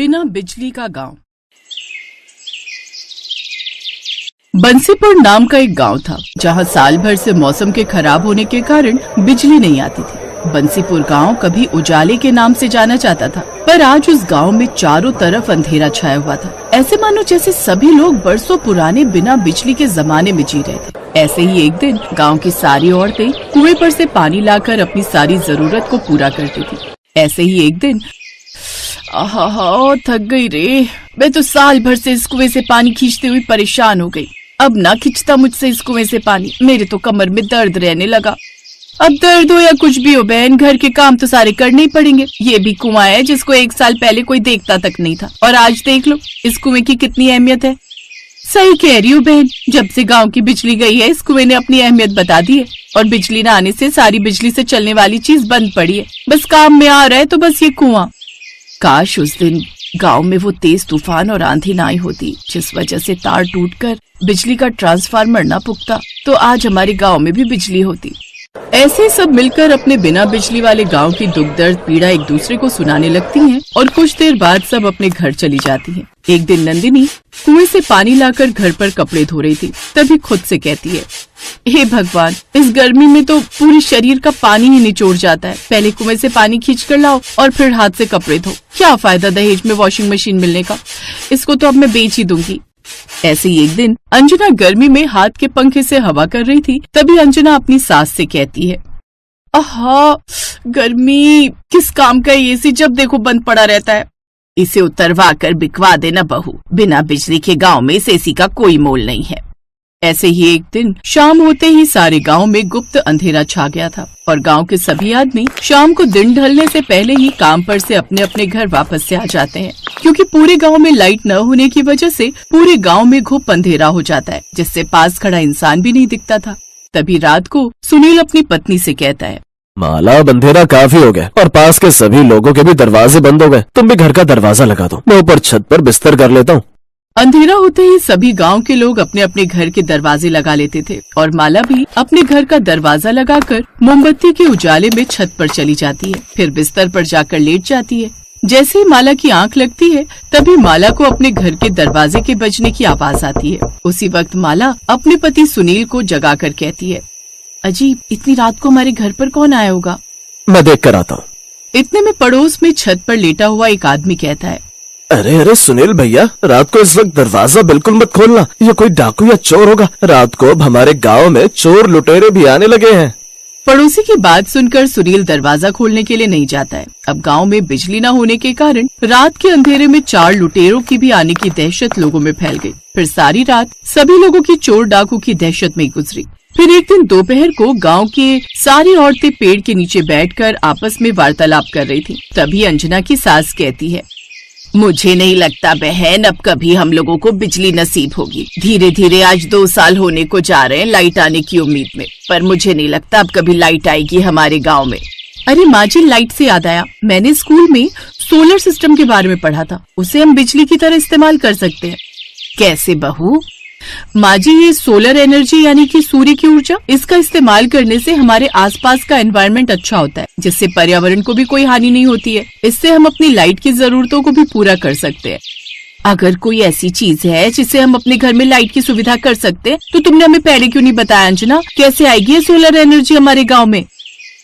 बिना बिजली का गांव। बंसीपुर नाम का एक गांव था जहां साल भर से मौसम के खराब होने के कारण बिजली नहीं आती थी। बंसीपुर गांव कभी उजाले के नाम से जाना जाता था, पर आज उस गांव में चारों तरफ अंधेरा छाया हुआ था। ऐसे मानो जैसे सभी लोग बरसों पुराने बिना बिजली के जमाने में जी रहे थे। ऐसे ही एक दिन गांव की सारी औरतें कुएं पर से पानी लाकर अपनी सारी जरूरत को पूरा करती थी। ऐसे ही एक दिन आहा, थक गई रे, मैं तो साल भर से इस कुएं से पानी खींचते हुए परेशान हो गई। अब ना खींचता मुझसे इस कुएं से पानी, मेरे तो कमर में दर्द रहने लगा। अब दर्द हो या कुछ भी हो बहन, घर के काम तो सारे करने ही पड़ेंगे। ये भी कुआं है जिसको एक साल पहले कोई देखता तक नहीं था, और आज देख लो इस कुएं की कितनी अहमियत है। सही कह रही हूँ बहन, जब से गांव की बिजली गई है इस कुएं ने अपनी अहमियत बता दी है, और बिजली न आने से सारी बिजली से चलने वाली चीज बंद पड़ी है। बस काम में आ रहा है तो बस ये कुआं। काश उस दिन गांव में वो तेज तूफान और आंधी ना आई होती जिस वजह से तार टूटकर बिजली का ट्रांसफार्मर ना पुकता, तो आज हमारे गांव में भी बिजली होती। ऐसे सब मिलकर अपने बिना बिजली वाले गांव की दुख दर्द पीड़ा एक दूसरे को सुनाने लगती हैं, और कुछ देर बाद सब अपने घर चली जाती हैं। एक दिन नंदिनी कुएं से पानी लाकर घर पर कपड़े धो रही थी, तभी खुद से कहती है, हे भगवान, इस गर्मी में तो पूरे शरीर का पानी ही निचोड़ जाता है। पहले कुएं से पानी खींच कर लाओ और फिर हाथ से कपड़े धो। क्या फायदा दहेज में वॉशिंग मशीन मिलने का, इसको तो अब मैं बेच ही दूंगी। ऐसे ही एक दिन अंजना गर्मी में हाथ के पंखे से हवा कर रही थी, तभी अंजना अपनी सास से कहती है, आहा, गर्मी, किस काम का एसी जब देखो बंद पड़ा रहता है। इसे उतरवा कर बिकवा देना बहू, बिना बिजली के गांव में इस एसी का कोई मोल नहीं है। ऐसे ही एक दिन शाम होते ही सारे गांव में गुप्त अंधेरा छा गया था, और गांव के सभी आदमी शाम को दिन ढलने से पहले ही काम पर से अपने अपने घर वापस से आ जाते हैं, क्योंकि पूरे गांव में लाइट न होने की वजह से पूरे गांव में घुप अंधेरा हो जाता है, जिससे पास खड़ा इंसान भी नहीं दिखता था। तभी रात को सुनील अपनी पत्नी से कहता है, माला, अब अंधेरा काफी हो गया और पास के सभी लोगों के भी दरवाजे बंद हो गए। तुम भी घर का दरवाजा लगा दो, मैं ऊपर छत पर बिस्तर कर लेता हूँ। अंधेरा होते ही सभी गांव के लोग अपने अपने घर के दरवाजे लगा लेते थे, और माला भी अपने घर का दरवाजा लगाकर मोमबत्ती के उजाले में छत पर चली जाती है, फिर बिस्तर पर जाकर लेट जाती है। जैसे ही माला की आंख लगती है तभी माला को अपने घर के दरवाजे के बजने की आवाज आती है। उसी वक्त माला अपने पति सुनील को जगाकर कहती है, अजीब, इतनी रात को हमारे घर पर कौन आया होगा? मैं देख कर आता हूँ। इतने में पड़ोस में छत पर लेटा हुआ एक आदमी कहता है, अरे अरे सुनील भैया, रात को इस वक्त दरवाजा बिल्कुल मत खोलना, ये कोई डाकू या चोर होगा। रात को अब हमारे गांव में चोर लुटेरे भी आने लगे हैं। पड़ोसी की बात सुनकर सुनील दरवाजा खोलने के लिए नहीं जाता है। अब गांव में बिजली न होने के कारण रात के अंधेरे में 4 लुटेरों की भी आने की दहशत लोगों में फैल गई। फिर सारी रात सभी लोगों की चोर डाकू की दहशत में गुजरी। फिर एक दिन दोपहर को गांव के सारी औरतें पेड़ के नीचे बैठकर आपस में वार्तालाप कर रही थी। तभी अंजना की सास कहती है, मुझे नहीं लगता बहन अब कभी हम लोगों को बिजली नसीब होगी। धीरे धीरे आज 2 साल होने को जा रहे हैं लाइट आने की उम्मीद में, पर मुझे नहीं लगता अब कभी लाइट आएगी हमारे गांव में। अरे माँ जी, लाइट से याद आया, मैंने स्कूल में सोलर सिस्टम के बारे में पढ़ा था, उसे हम बिजली की तरह इस्तेमाल कर सकते हैं। कैसे बहू? माँ जी, ये सोलर एनर्जी यानी कि सूर्य की ऊर्जा, इसका इस्तेमाल करने से हमारे आसपास का एनवायरनमेंट अच्छा होता है, जिससे पर्यावरण को भी कोई हानि नहीं होती है। इससे हम अपनी लाइट की जरूरतों को भी पूरा कर सकते हैं। अगर कोई ऐसी चीज है जिससे हम अपने घर में लाइट की सुविधा कर सकते हैं, तो तुमने हमें पहले क्यों नहीं बताया अंजना? कैसे आएगी ये सोलर एनर्जी हमारे गाँव में?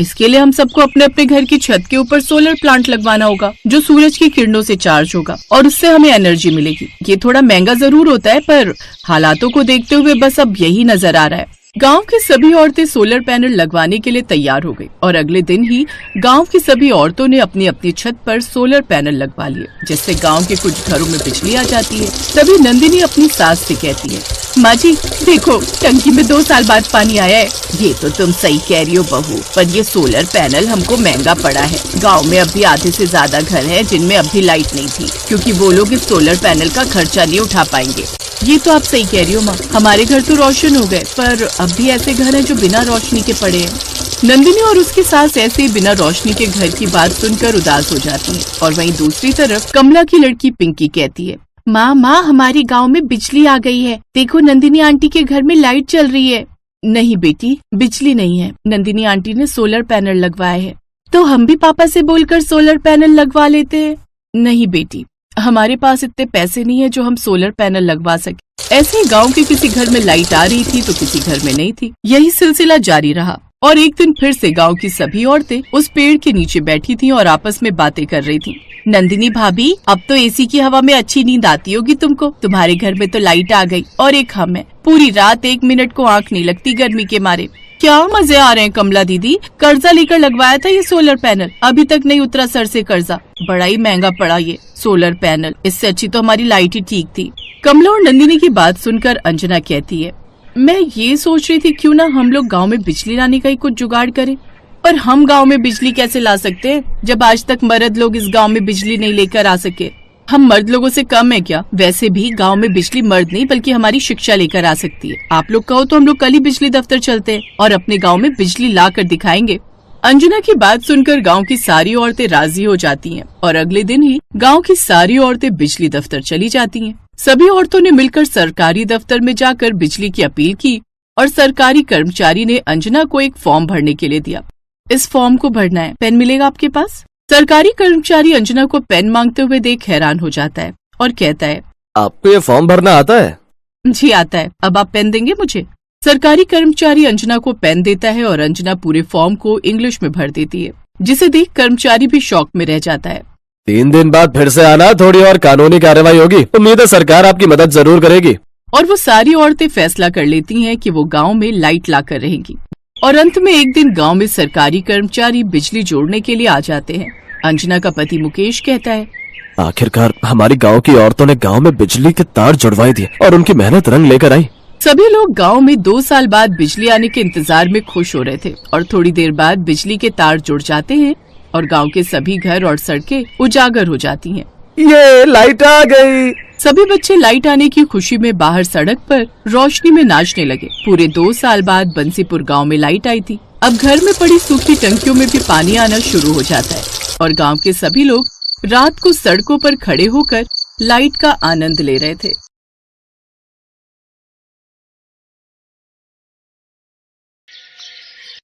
इसके लिए हम सबको अपने अपने घर की छत के ऊपर सोलर प्लांट लगवाना होगा, जो सूरज की किरणों से चार्ज होगा, और उससे हमें एनर्जी मिलेगी। ये थोड़ा महंगा जरूर होता है, पर हालातों को देखते हुए बस अब यही नजर आ रहा है। गांव की सभी औरतें सोलर पैनल लगवाने के लिए तैयार हो गई, और अगले दिन ही गांव की सभी औरतों ने अपनी अपनी छत पर सोलर पैनल लगवा लिए, जिससे गांव के कुछ घरों में बिजली आ जाती है। तभी नंदिनी अपनी सास से कहती है, माँ जी देखो, टंकी में 2 साल बाद पानी आया है। ये तो तुम सही कह रही हो बहू, पर ये सोलर पैनल हमको महंगा पड़ा है। गांव में अभी आधे से ज्यादा घर हैं जिनमें अभी लाइट नहीं थी, क्योंकि वो लोग इस सोलर पैनल का खर्चा नहीं उठा पाएंगे। ये तो आप सही कह रही हो माँ, हमारे घर तो रोशन हो गए, पर अब भी ऐसे घर हैं जो बिना रोशनी के पड़े हैं। नंदिनी और उसकी सास ऐसे ही बिना रोशनी के घर की बात सुनकर उदास हो जाती है, और वहीं दूसरी तरफ कमला की लड़की पिंकी कहती है, माँ हमारे गांव में बिजली आ गई है, देखो नंदिनी आंटी के घर में लाइट चल रही है। नहीं बेटी, बिजली नहीं है, नंदिनी आंटी ने सोलर पैनल लगवाए है। तो हम भी पापा से बोलकर सोलर पैनल लगवा लेते हैं। नहीं बेटी, हमारे पास इतने पैसे नहीं है जो हम सोलर पैनल लगवा सके। ऐसे ही गांव के किसी घर में लाइट आ रही थी तो किसी घर में नहीं थी। यही सिलसिला जारी रहा और एक दिन फिर से गांव की सभी औरतें उस पेड़ के नीचे बैठी थीं और आपस में बातें कर रही थीं। नंदिनी भाभी, अब तो एसी की हवा में अच्छी नींद आती होगी तुमको। तुम्हारे घर में तो लाइट आ गई और एक हम है, पूरी रात 1 मिनट को आंख नहीं लगती गर्मी के मारे। क्या मजे आ रहे हैं कमला दीदी, कर्जा लेकर लगवाया था ये सोलर पैनल, अभी तक नहीं उतरा सर से कर्जा। बड़ा ही महंगा पड़ा ये सोलर पैनल, इससे अच्छी तो हमारी लाइट ही ठीक थी। कमला और नंदिनी की बात सुनकर अंजना कहती है, मैं ये सोच रही थी क्यों ना हम लोग गांव में बिजली लाने का ही कुछ जुगाड़ करें। पर हम गांव में बिजली कैसे ला सकते हैं जब आज तक मर्द लोग इस गांव में बिजली नहीं लेकर आ सके। हम मर्द लोगों से कम है क्या? वैसे भी गांव में बिजली मर्द नहीं बल्कि हमारी शिक्षा लेकर आ सकती है। आप लोग कहो तो हम लोग कल ही बिजली दफ्तर चलते हैं और अपने गाँव में बिजली ला कर दिखाएंगे। अंजना की बात सुनकर गांव की सारी औरतें राजी हो जाती हैं और अगले दिन ही गांव की सारी औरतें बिजली दफ्तर चली जाती हैं। सभी औरतों ने मिलकर सरकारी दफ्तर में जाकर बिजली की अपील की और सरकारी कर्मचारी ने अंजना को एक फॉर्म भरने के लिए दिया। इस फॉर्म को भरना है, पेन मिलेगा आपके पास? सरकारी कर्मचारी अंजना को पेन मांगते हुए देख हैरान हो जाता है और कहता है, आपको ये फॉर्म भरना आता है? जी आता है। अब आप पेन देंगे मुझे? सरकारी कर्मचारी अंजना को पेन देता है और अंजना पूरे फॉर्म को इंग्लिश में भर देती है, जिसे देख कर्मचारी भी शॉक में रह जाता है। 3 दिन बाद फिर से आना, थोड़ी और कानूनी कार्रवाई होगी। उम्मीद है सरकार आपकी मदद जरूर करेगी। और वो सारी औरतें फैसला कर लेती हैं कि वो गांव में लाइट लाकर रहेंगी। और अंत में एक दिन गांव में सरकारी कर्मचारी बिजली जोड़ने के लिए आ जाते हैं। अंजना का पति मुकेश कहता है, आखिरकार हमारी गांव की औरतों ने गांव में बिजली के तार जुड़वाए दिए और उनकी मेहनत रंग लेकर आई। सभी लोग गांव में 2 साल बाद बिजली आने के इंतजार में खुश हो रहे थे और थोड़ी देर बाद बिजली के तार जुड़ जाते हैं और गांव के सभी घर और सड़कें उजागर हो जाती हैं। ये लाइट आ गई। सभी बच्चे लाइट आने की खुशी में बाहर सड़क पर रोशनी में नाचने लगे। पूरे 2 साल बाद बंसीपुर गांव में लाइट आई थी। अब घर में पड़ी सूखी टंकियों में भी पानी आना शुरू हो जाता है और गांव के सभी लोग रात को सड़कों पर खड़े होकर लाइट का आनंद ले रहे थे।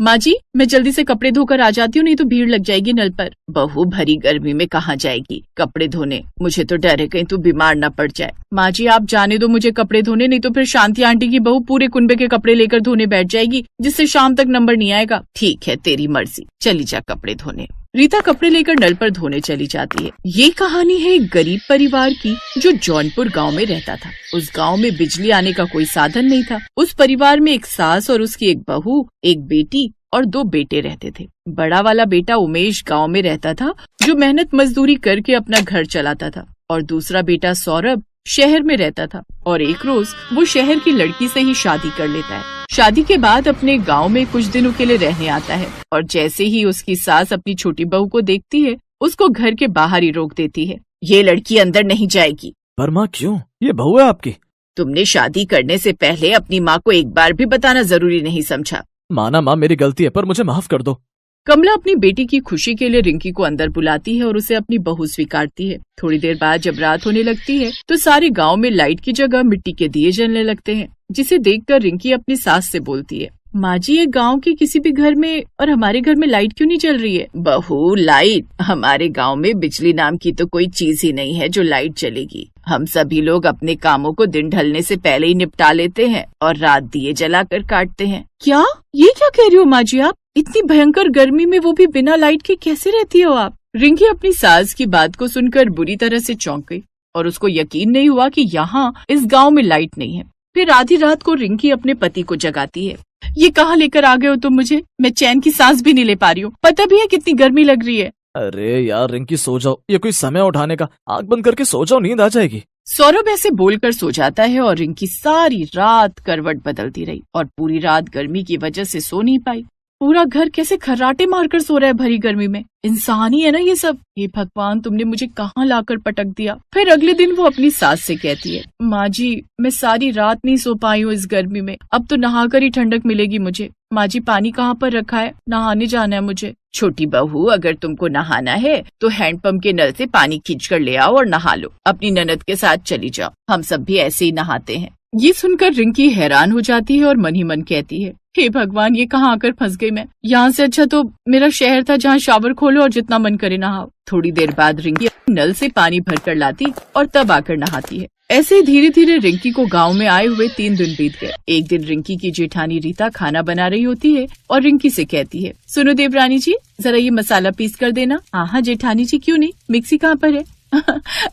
माँ जी, मैं जल्दी से कपड़े धोकर आ जाती हूँ, नहीं तो भीड़ लग जाएगी नल पर। बहू भरी गर्मी में कहाँ जाएगी कपड़े धोने? मुझे तो डर है कहीं तू बीमार न पड़ जाए। माँ जी आप जाने दो मुझे कपड़े धोने, नहीं तो फिर शांति आंटी की बहू पूरे कुनबे के कपड़े लेकर धोने बैठ जाएगी, जिससे शाम तक नंबर नहीं आएगा। ठीक है तेरी मर्जी, चली जा कपड़े धोने। रीता कपड़े लेकर नल पर धोने चली जाती है। ये कहानी है एक गरीब परिवार की जो जौनपुर गांव में रहता था। उस गांव में बिजली आने का कोई साधन नहीं था। उस परिवार में एक सास और उसकी एक बहू, एक बेटी और 2 बेटे रहते थे। बड़ा वाला बेटा उमेश गांव में रहता था, जो मेहनत मजदूरी करके अपना घर चलाता था, और दूसरा बेटा सौरभ शहर में रहता था और एक रोज वो शहर की लड़की से ही शादी कर लेता है। शादी के बाद अपने गांव में कुछ दिनों के लिए रहने आता है और जैसे ही उसकी सास अपनी छोटी बहू को देखती है, उसको घर के बाहर ही रोक देती है। ये लड़की अंदर नहीं जाएगी। पर माँ क्यों? ये बहू है आपकी। तुमने शादी करने से पहले अपनी माँ को एक बार भी बताना जरूरी नहीं समझा। माना माँ मेरी गलती है, पर मुझे माफ कर दो। कमला अपनी बेटी की खुशी के लिए रिंकी को अंदर बुलाती है और उसे अपनी बहू स्वीकारती है। थोड़ी देर बाद जब रात होने लगती है तो सारे गांव में लाइट की जगह मिट्टी के दिए जलने लगते हैं, जिसे देखकर रिंकी अपनी सास से बोलती है, माँ जी ये गांव के किसी भी घर में और हमारे घर में लाइट क्यों नहीं चल रही है? बहू लाइट? हमारे गांव में बिजली नाम की तो कोई चीज ही नहीं है जो लाइट चलेगी। हम सभी लोग अपने कामों को दिन ढलने से पहले ही निपटा लेते हैं और रात दिए जलाकर काटते हैं। क्या? ये क्या कह रही हो माँ जी आप? इतनी भयंकर गर्मी में वो भी बिना लाइट के कैसे रहती हो आप? रिंकी अपनी सास की बात को सुनकर बुरी तरह से चौंक गई और उसको यकीन नहीं हुआ कि यहाँ इस गांव में लाइट नहीं है। फिर आधी रात को रिंकी अपने पति को जगाती है। ये कहाँ लेकर आ गए हो तुम मुझे? मैं चैन की सांस भी नहीं ले पा रही हूँ। पता भी है कितनी गर्मी लग रही है। अरे यार रिंकी सो जाओ, ये कोई समय उठाने का? आँख बंद करके सो जाओ, नींद आ जाएगी। सौरभ ऐसे बोलकर सो जाता है और रिंकी सारी रात करवट बदलती रही और पूरी रात गर्मी की वजह से सो नहीं पाई। पूरा घर कैसे खर्राटे मारकर सो रहा है भरी गर्मी में। इंसान ही है ना ये सब। हे भगवान, तुमने मुझे कहाँ लाकर पटक दिया। फिर अगले दिन वो अपनी सास से कहती है, माँ जी मैं सारी रात नहीं सो पाई हूँ इस गर्मी में, अब तो नहाकर ही ठंडक मिलेगी मुझे। माँ जी पानी कहाँ पर रखा है? नहाने जाना है मुझे। छोटी बहू अगर तुमको नहाना है तो हैंडपंप के नल से पानी खींच कर ले आओ और नहा लो। अपनी ननद के साथ चली जाओ, हम सब भी ऐसे ही नहाते हैं। ये सुनकर रिंकी हैरान हो जाती है और मन ही मन कहती है, हे भगवान, ये कहाँ आकर फंस गई मैं। यहाँ से अच्छा तो मेरा शहर था जहाँ शावर खोलो और जितना मन करे नहाओ। थोड़ी देर बाद रिंकी नल से पानी भर कर लाती और तब आकर नहाती है। ऐसे धीरे धीरे रिंकी को गांव में आए हुए 3 दिन बीत गए। एक दिन रिंकी की जेठानी रीता खाना बना रही होती है और रिंकी से कहती है, सुनो देवरानी जी, जरा ये मसाला पीस कर देना। हाँ जेठानी जी, क्यों नहीं, मिक्सी कहाँ पर है?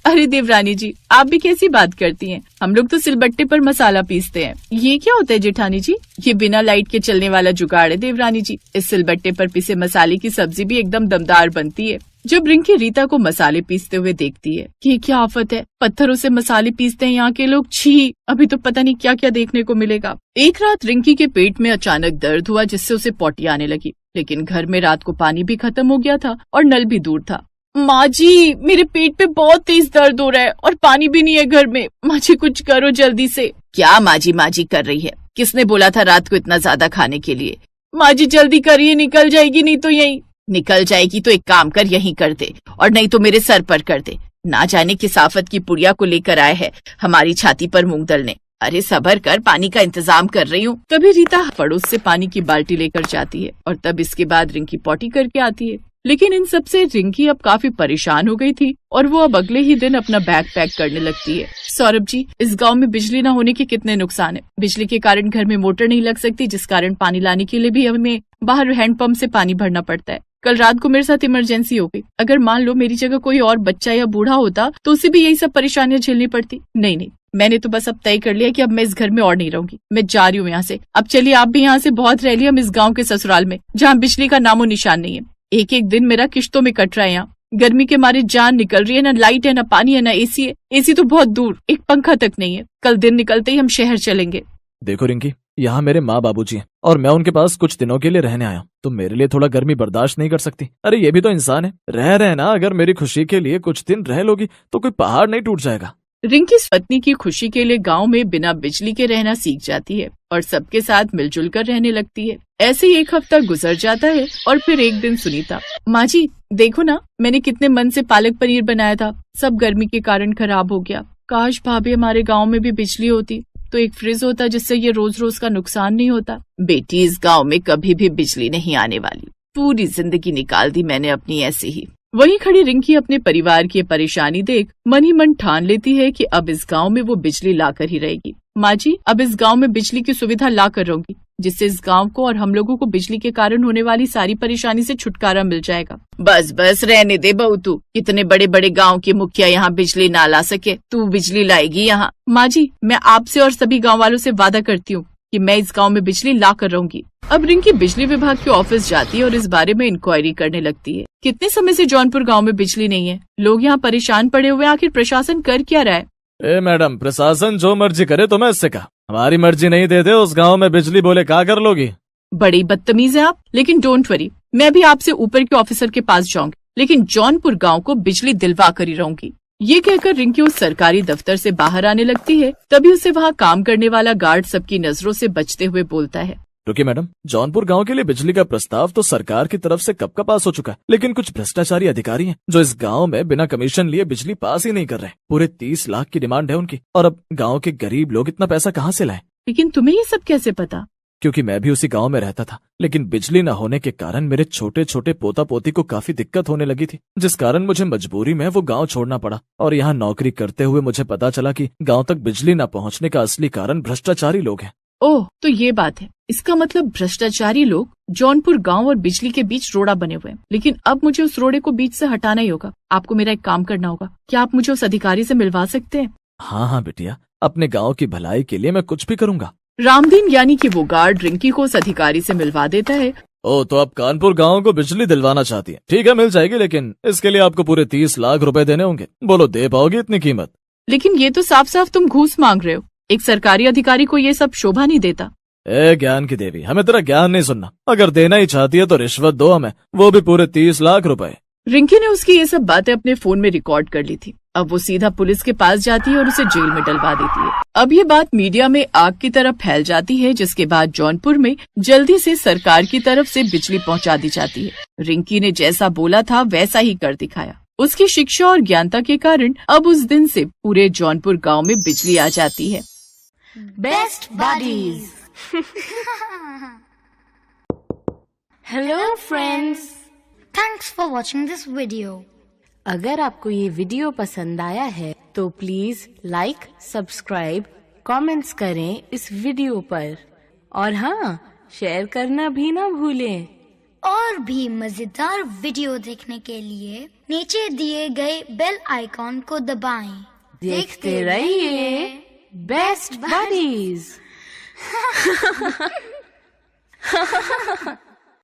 अरे देवरानी जी, आप भी कैसी बात करती हैं? हम लोग तो सिलबट्टे पर मसाला पीसते हैं। ये क्या होता है जेठानी जी? ये बिना लाइट के चलने वाला जुगाड़ है देवरानी जी। इस सिलबट्टे पर पिसे मसाले की सब्जी भी एकदम दमदार बनती है। जब रिंकी रीता को मसाले पीसते हुए देखती है कि क्या आफत है, पत्थरों से मसाले पीसते हैं यहाँ के लोग, छी, अभी तो पता नहीं क्या क्या देखने को मिलेगा। एक रात रिंकी के पेट में अचानक दर्द हुआ जिससे उसे पोटी आने लगी, लेकिन घर में रात को पानी भी खत्म हो गया था और नल भी दूर था। माँ जी, मेरे पेट पे बहुत तेज दर्द हो रहा है और पानी भी नहीं है घर में। माँ जी कुछ करो जल्दी से। क्या माँ जी कर रही है? किसने बोला था रात को इतना ज्यादा खाने के लिए? माँ जी जल्दी करिए, निकल जाएगी नहीं तो। यहीं निकल जाएगी तो एक काम कर, यहीं कर दे, और नहीं तो मेरे सर पर कर दे। ना जाने किस आफत की पुड़िया को लेकर आए है हमारी छाती पर मूंग दलने। अरे सबर कर, पानी का इंतजाम कर रही हूँ। तभी रीता पड़ोस से पानी की बाल्टी लेकर जाती है और तब इसके बाद रिंकी पॉटी करके आती है। लेकिन इन सब से रिंकी अब काफी परेशान हो गई थी और वो अब अगले ही दिन अपना बैग पैक करने लगती है। सौरभ जी, इस गांव में बिजली न होने के कितने नुकसान है। बिजली के कारण घर में मोटर नहीं लग सकती, जिस कारण पानी लाने के लिए भी हमें बाहर हैंडपंप से पानी भरना पड़ता है। कल रात को मेरे साथ इमरजेंसी हो गई। अगर मान लो मेरी जगह कोई और बच्चा या बूढ़ा होता तो उसे भी यही सब परेशानियां झेलनी पड़ती। नहीं, मैंने तो बस अब तय कर लिया कि अब मैं इस घर में और नहीं रहूंगी। मैं जा रही हूँ यहाँ से। अब चलिए आप भी यहाँ से बहुत रह लिया, हम इस गाँव के ससुराल में जहाँ बिजली का नामो निशान नहीं है। एक एक दिन मेरा किश्तों में कट रहा है। यहाँ गर्मी के मारे जान निकल रही है, ना लाइट है, ना पानी है, ना एसी है। एसी तो बहुत दूर, एक पंखा तक नहीं है। कल दिन निकलते ही हम शहर चलेंगे। देखो रिंकी, यहाँ मेरे माँ बाबूजी हैं और मैं उनके पास कुछ दिनों के लिए रहने आया। तो मेरे लिए थोड़ा गर्मी बर्दाश्त नहीं कर सकती? अरे ये भी तो इंसान है, रह रहे ना। अगर मेरी खुशी के लिए कुछ दिन रह लोगी तो कोई पहाड़ नहीं टूट जाएगा। रिंकी पत्नी की खुशी के लिए गांव में बिना बिजली के रहना सीख जाती है और सबके साथ मिलजुल कर रहने लगती है। ऐसे ही एक हफ्ता गुजर जाता है और फिर एक दिन सुनीता, माँ जी देखो ना, मैंने कितने मन से पालक पनीर बनाया था, सब गर्मी के कारण खराब हो गया। काश भाभी हमारे गाँव में भी बिजली होती तो एक फ्रिज होता जिससे ये रोज रोज का नुकसान नहीं होता। बेटी, इस गांव में कभी भी बिजली नहीं आने वाली। पूरी जिंदगी निकाल दी मैंने अपनी ऐसे ही। वहीं खड़ी रिंकी अपने परिवार की परेशानी देख मन ही मन ठान लेती है कि अब इस गांव में वो बिजली लाकर ही रहेगी। माँ जी, अब इस गांव में बिजली की सुविधा ला कर रहूंगी, जिससे इस गांव को और हम लोगों को बिजली के कारण होने वाली सारी परेशानी से छुटकारा मिल जाएगा। बस बस रहने दे बहू, तू कितने बड़े बड़े गांव के मुखिया यहाँ बिजली ना ला सके, तू बिजली लाएगी यहाँ। माँ जी, मैं आपसे और सभी गाँव वालों से वादा करती हूँ कि मैं इस गांव में बिजली ला कर रहूंगी। अब रिंकी बिजली विभाग के ऑफिस जाती है और इस बारे में इंक्वायरी करने लगती है। कितने समय से जौनपुर गांव में बिजली नहीं है, लोग यहाँ परेशान पड़े हुए, आखिर प्रशासन कर क्या रहा है? ए मैडम, प्रशासन जो मर्जी करे तो मैं इससे कहा, हमारी मर्जी नहीं देते उस गांव में बिजली, बोले क्या कर लोगी? बड़ी बदतमीज है आप। लेकिन डोंट वरी, मैं भी आपसे ऊपर के ऑफिसर के पास जाऊंगी, लेकिन जौनपुर गांव को बिजली दिलवा कर ही रहूंगी। ये कहकर रिंकी उस सरकारी दफ्तर से बाहर आने लगती है। तभी उसे वहाँ काम करने वाला गार्ड सबकी नजरों से बचते हुए बोलता है, रुकिए मैडम, जौनपुर गांव के लिए बिजली का प्रस्ताव तो सरकार की तरफ से कब का पास हो चुका है, लेकिन कुछ भ्रष्टाचारी अधिकारी हैं जो इस गांव में बिना कमीशन लिए बिजली पास ही नहीं कर रहे। पूरे 30 लाख की डिमांड है उनकी, और अब गांव के गरीब लोग इतना पैसा कहां से लाएं? लेकिन तुम्हें ये सब कैसे पता? क्योंकि मैं भी उसी गांव में रहता था, लेकिन बिजली न होने के कारण मेरे छोटे छोटे पोता पोती को काफी दिक्कत होने लगी थी, जिस कारण मुझे मजबूरी में वो गांव छोड़ना पड़ा। और यहाँ नौकरी करते हुए मुझे पता चला कि गांव तक बिजली न पहुंचने का असली कारण भ्रष्टाचारी लोग हैं। ओह, तो ये बात है। इसका मतलब भ्रष्टाचारी लोग जौनपुर गांव और बिजली के बीच रोड़ा बने हुए हैं। लेकिन अब मुझे उस रोड़े को बीच से हटाना ही होगा। आपको मेरा एक काम करना होगा। क्या आप मुझे उस अधिकारी से मिलवा सकते हैं? हाँ बिटिया, अपने गाँव की भलाई के लिए मैं कुछ भी करूँगा। रामदीन यानी कि वो गार्ड रिंकी को उस अधिकारी से मिलवा देता है। ओ, तो आप कानपुर गांव को बिजली दिलवाना चाहती हैं? ठीक है, मिल जाएगी, लेकिन इसके लिए आपको पूरे 30 लाख रुपए देने होंगे। बोलो, दे पाओगे इतनी कीमत? लेकिन ये तो साफ साफ तुम घूस मांग रहे हो। एक सरकारी अधिकारी को ये सब शोभा नहीं देता। ए ज्ञान की देवी, हमें तेरा ज्ञान नहीं सुनना। अगर देना ही चाहती है तो रिश्वत दो हमें, वो भी पूरे 30 लाख रुपए। रिंकी ने उसकी ये सब बातें अपने फोन में रिकॉर्ड कर ली थी। अब वो सीधा पुलिस के पास जाती है और उसे जेल में डलवा देती है। अब ये बात मीडिया में आग की तरह फैल जाती है, जिसके बाद जौनपुर में जल्दी से सरकार की तरफ से बिजली पहुंचा दी जाती है। रिंकी ने जैसा बोला था वैसा ही कर दिखाया। उसकी शिक्षा और ज्ञानता के कारण अब उस दिन से पूरे जौनपुर गांव में बिजली आ जाती है। Best buddies hello friends, Thanks for watching this video. अगर आपको ये वीडियो पसंद आया है तो प्लीज लाइक, सब्सक्राइब, कमेंट्स करें इस वीडियो पर और हाँ, शेयर करना भी ना भूलें। और भी मजेदार वीडियो देखने के लिए नीचे दिए गए बेल आइकॉन को दबाएं। देखते रहिए बेस्ट बडीज।